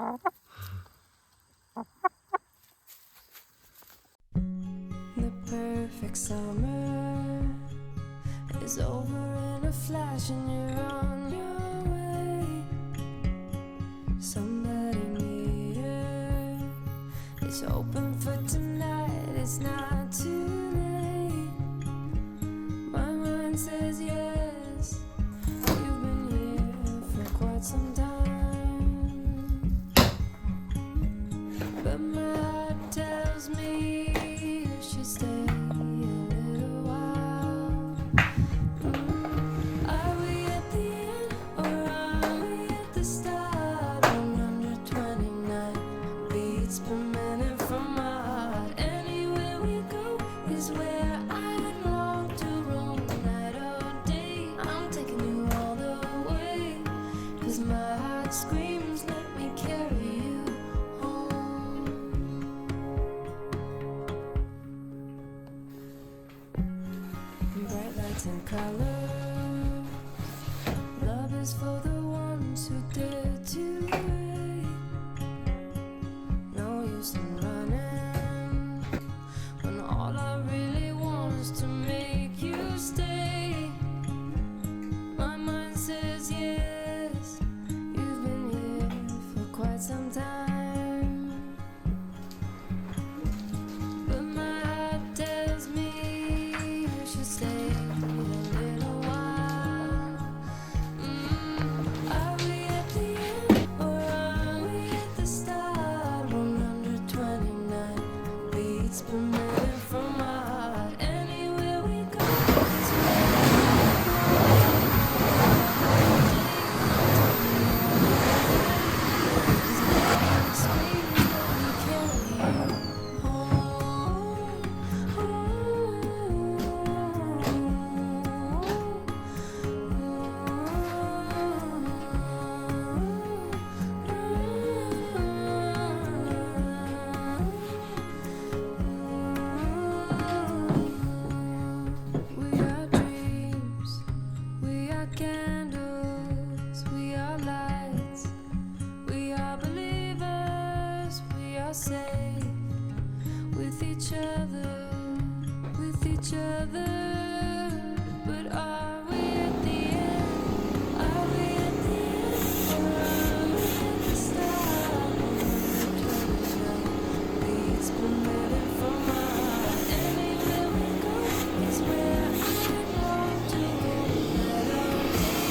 The perfect summer is over in a flash and you're on your way. Somebody near is open for tonight. It's not too late. My mind says yes. You've been here for quite some time, but my heart tells me you should stay a little while. Are we at the end or are we at the start? 129 beats per minute from my heart. Anywhere we go is where I long to roam. Night or day, I'm taking you all the way. 'Cause my heart screams, let me carry you home. Bright lights and colors, love is for the ones who dare to wait. No use in running when all I really want is to make you stay. My mind says yes, you've been here for quite some time, but my heart tells me you should stay a little while. Are we at the end or are we at the start? 129 beats per minute from my heart. Anywhere we go is where we are dreams, we are candles, we are lights, we are believers, we are safe with each other, with each other. But are we at the end? Are we at the end or are we at the start? 129 beats per minute from my heart. Anywhere we go is where I long to go. Night or day,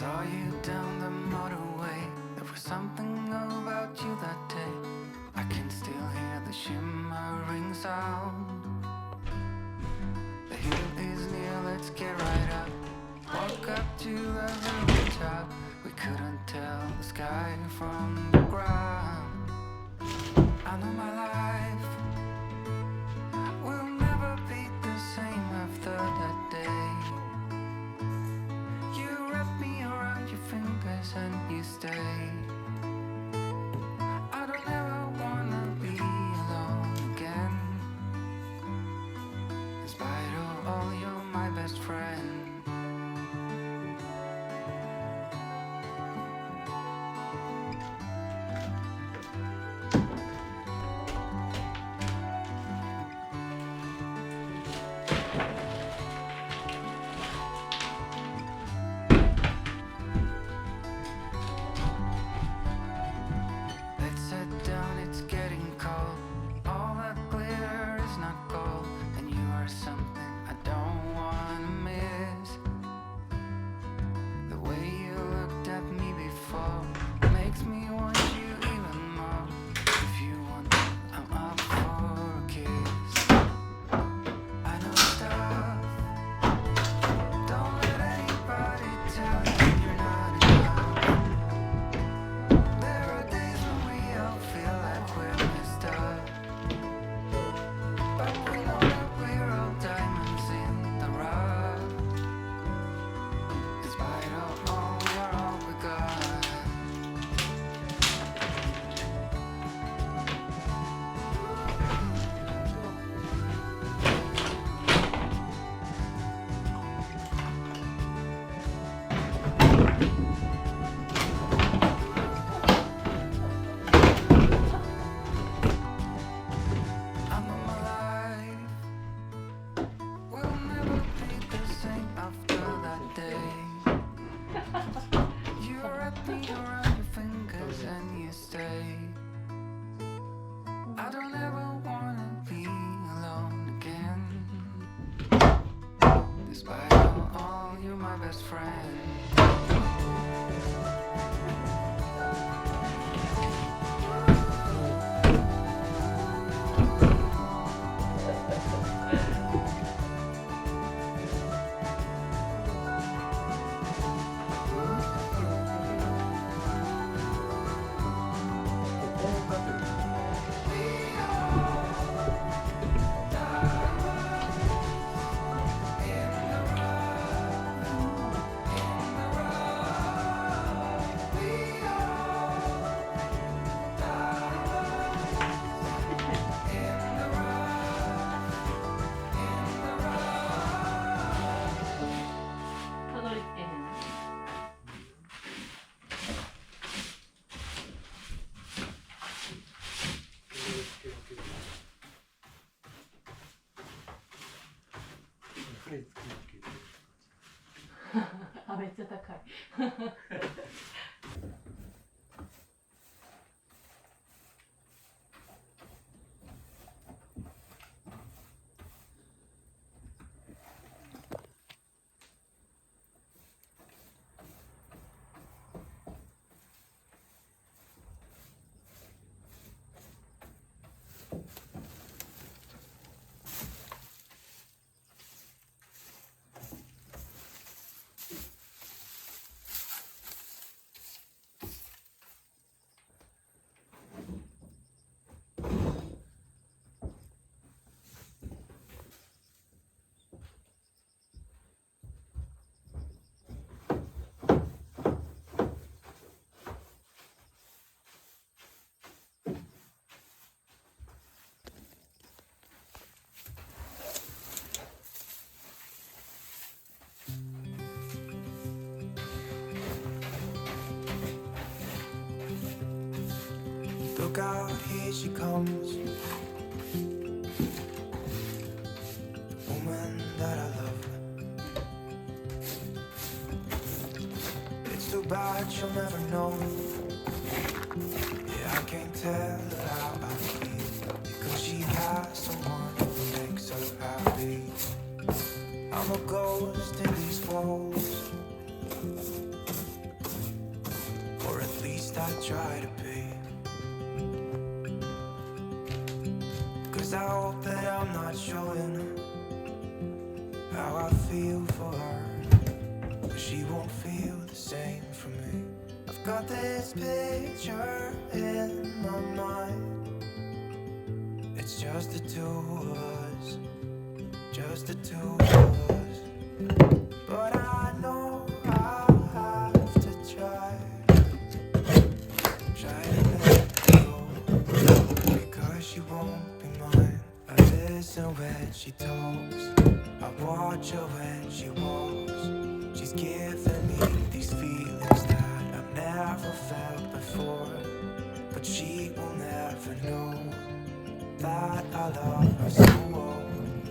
saw you down the motorway. There was something about you that day. I can still hear the shimmering sound. The hill is near, let's get right up. Walk up to the very top. We couldn't tell the sky from the ground. I know my life will never be the same after that day. You wrap me around your fingers and you stay. I don't ever wanna be alone again. In spite of all, you're my best friend. Let's sit down, it's getting cold. All that glitter is not gold, and you are something I don't wanna miss. The way you looked at me before makes me want you even more. If you want it, I'm up for a kiss. I know stuff, don't let anybody tell you you're not enough. There are days when we all feel like we're messed up, but we know that we're all diamonds in the rough. In spite of all, you're all we got. I know my life will never be the same after that day. You wrap me around your fingers and you stay. I don't ever wanna be alone again. Despite all, you're my best friend. 아, めっちゃ高い。Look out, here she comes. The woman that I love. It's too bad she'll never know. Yeah, I can't tell her how I feel, because she has someone who makes her happy. I'm a ghost in these walls. least I try to be. 'Cause I hope that I'm not showing how I feel for her, but she won't feel the same for me. I've got this picture in my mind. It's just the two of us, just the two of us. But I know I'll have to try to let go, because she won't be mine. I listen when she talks, I watch her when she walks. She's giving me these feelings that I've never felt before, but she will never know that I love her so well.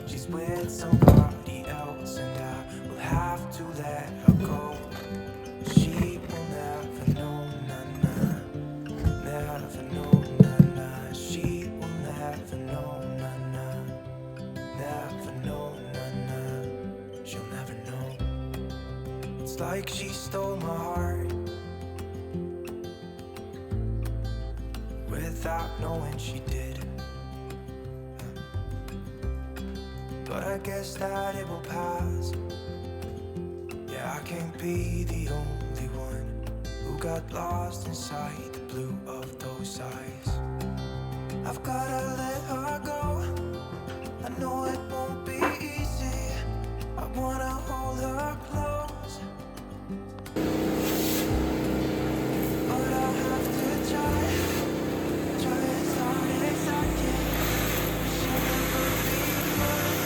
She's with somebody else and I will have to let her go. She will never know, nah, never know, nah. She will never know, nah, never know, nah. She'll never know. It's like she stole my heart without knowing she did. But I guess that it will pass. Yeah, I can't be the only one who got lost inside the blue of those eyes. I've gotta let her go. I know it won't be easy. I wanna hold her close, but I have to try as hard as I can. She'll never be mine.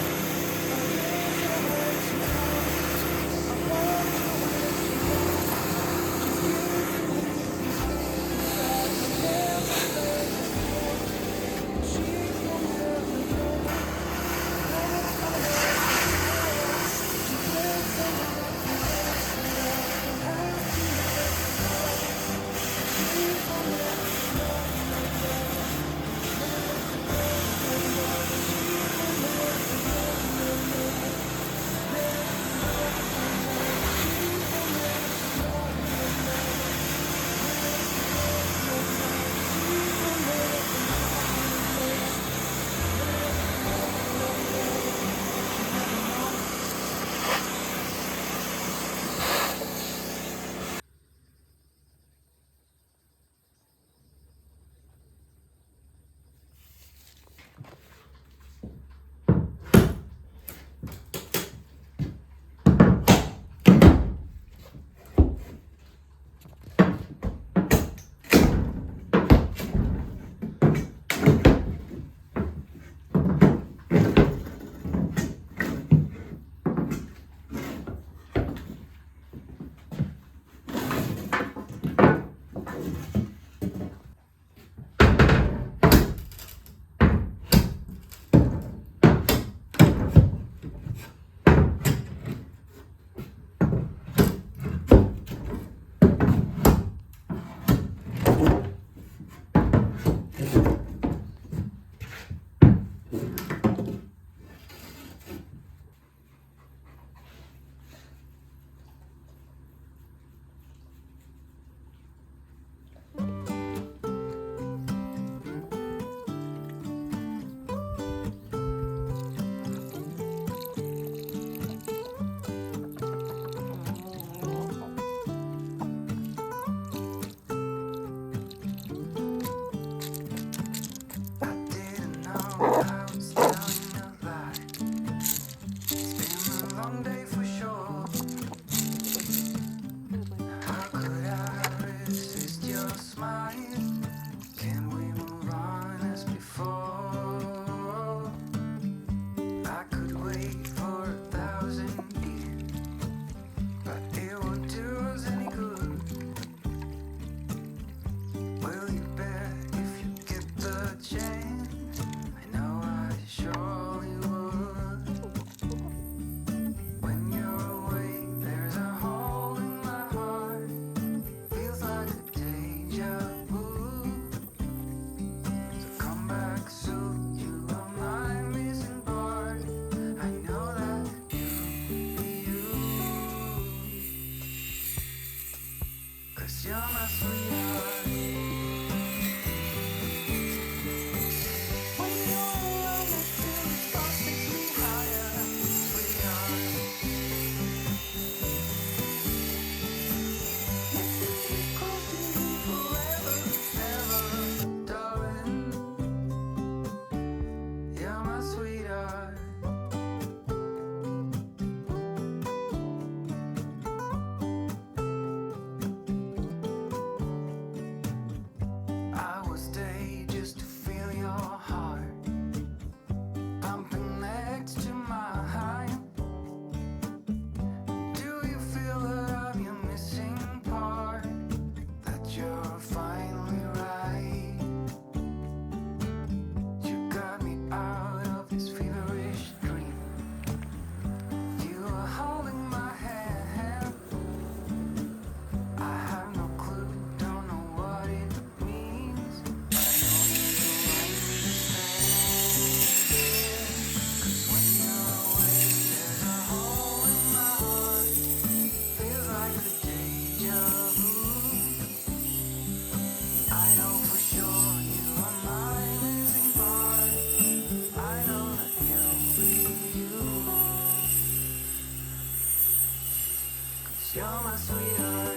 You're my sweetheart.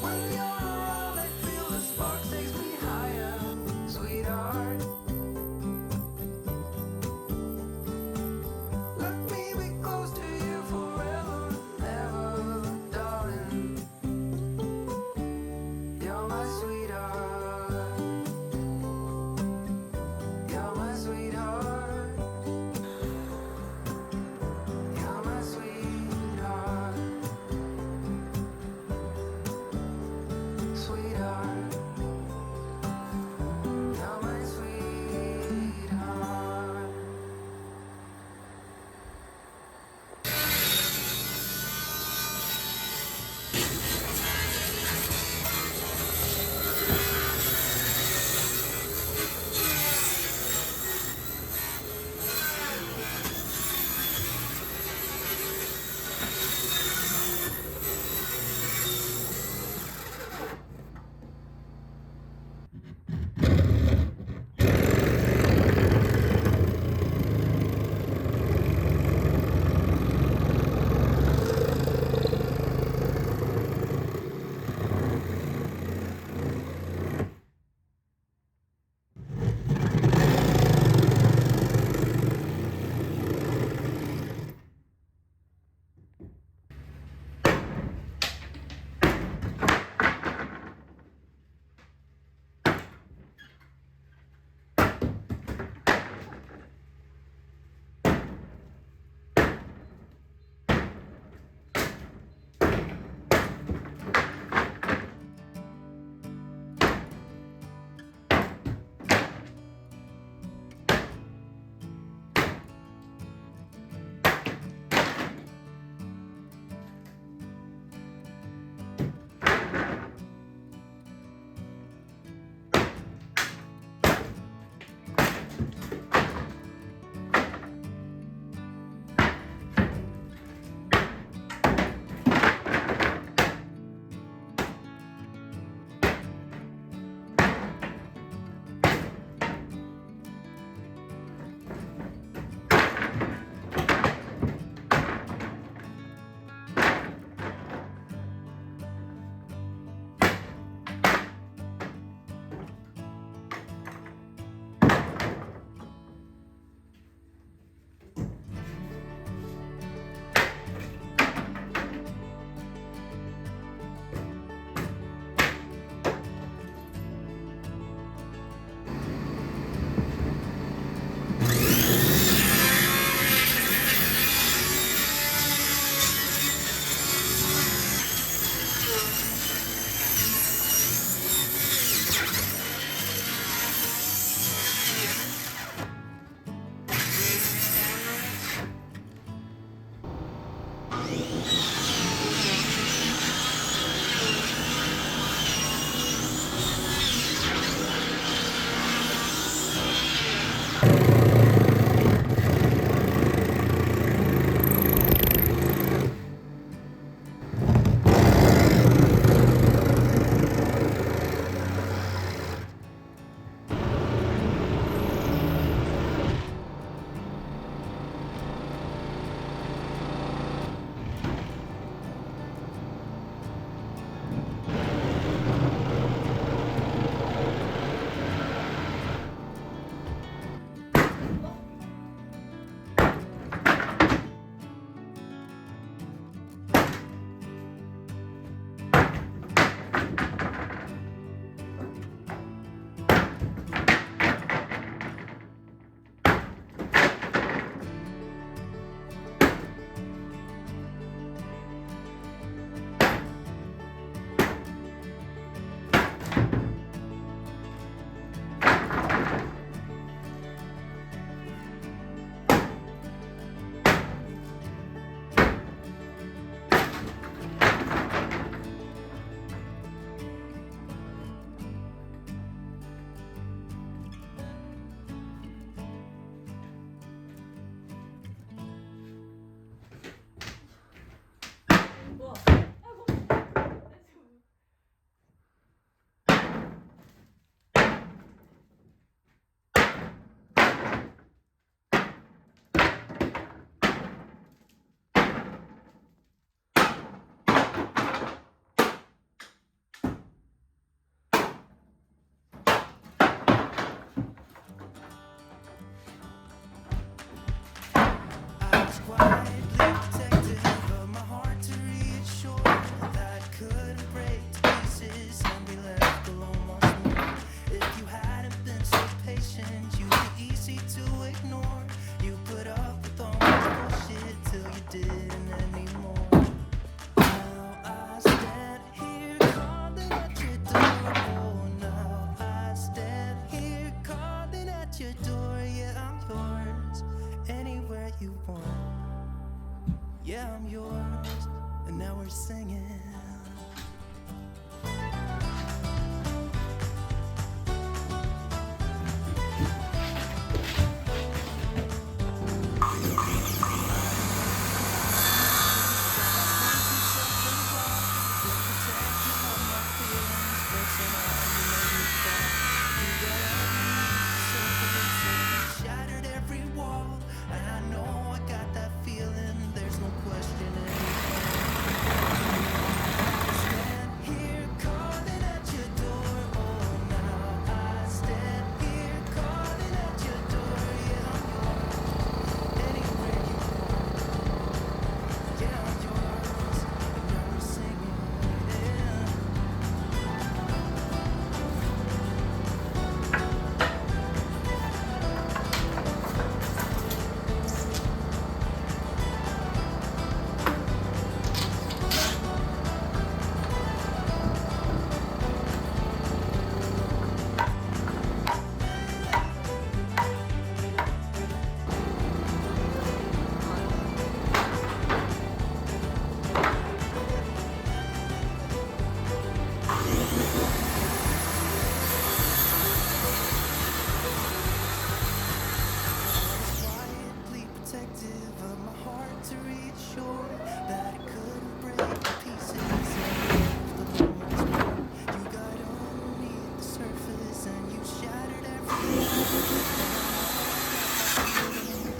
When you're around, I feel the spark takes me higher, sweetheart. Let me be close to you forever and ever, darling. You're my sweetheart. You're my sweetheart. You're my sweetheart. Sweetheart. You're my sweetheart. door, yeah, I'm yours. Anywhere you want, yeah, I'm yours. And now we're singing. Shattered every wall, and I know I got that feeling. There's no question anymore. Stand here calling at your door. Oh, now I stand here calling at your door. Yeah, I'm yours. Anywhere you want. Yeah, I'm yours. And now we're singing. Yeah. Quietly protective of my heart to reassure that it couldn't break the pieces of the moments when you got underneath the surface and you shattered everything.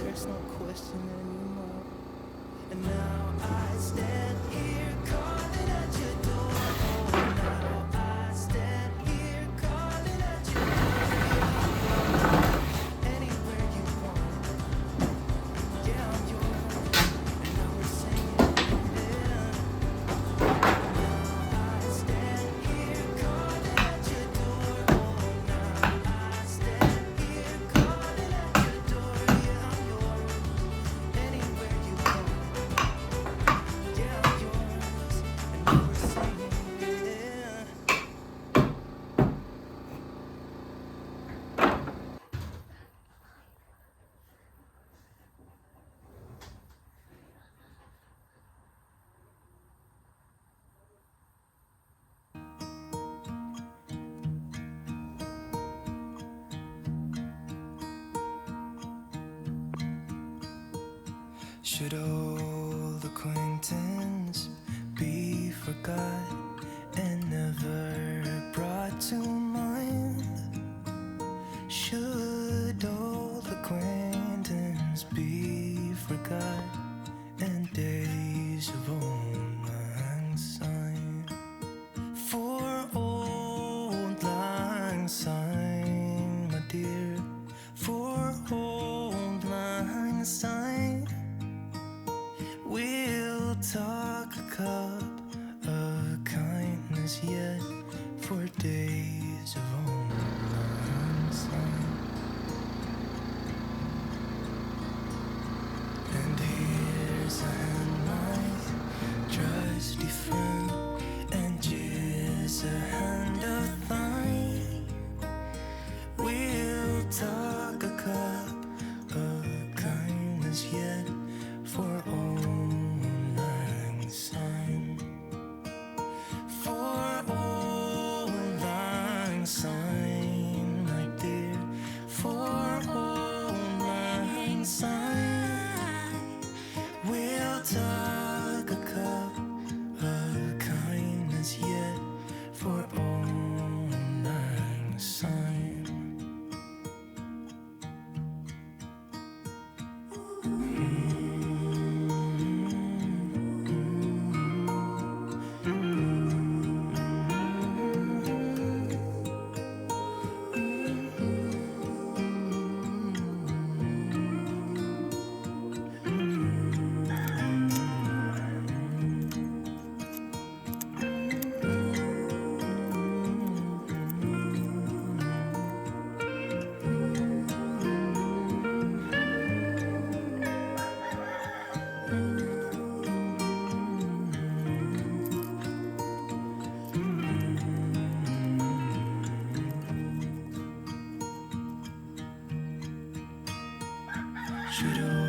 There's no question anymore. And now I stand here calling at your door. Oh, now I stand here calling at your door. Anywhere you want. Yeah, I'm yours, and now we're singing. Yeah. Now I stand here calling at your door. Oh, now I stand here calling at your door. Yeah, I'm yours, anywhere you want. Yeah, I'm yours, and now we're singing. Yeah. Should old acquaintance be forgot and never brought to mind? Should old acquaintance be forgot and days of old lang syne? For old lang syne, my dear, for old lang syne. We'll talk a cup of Should've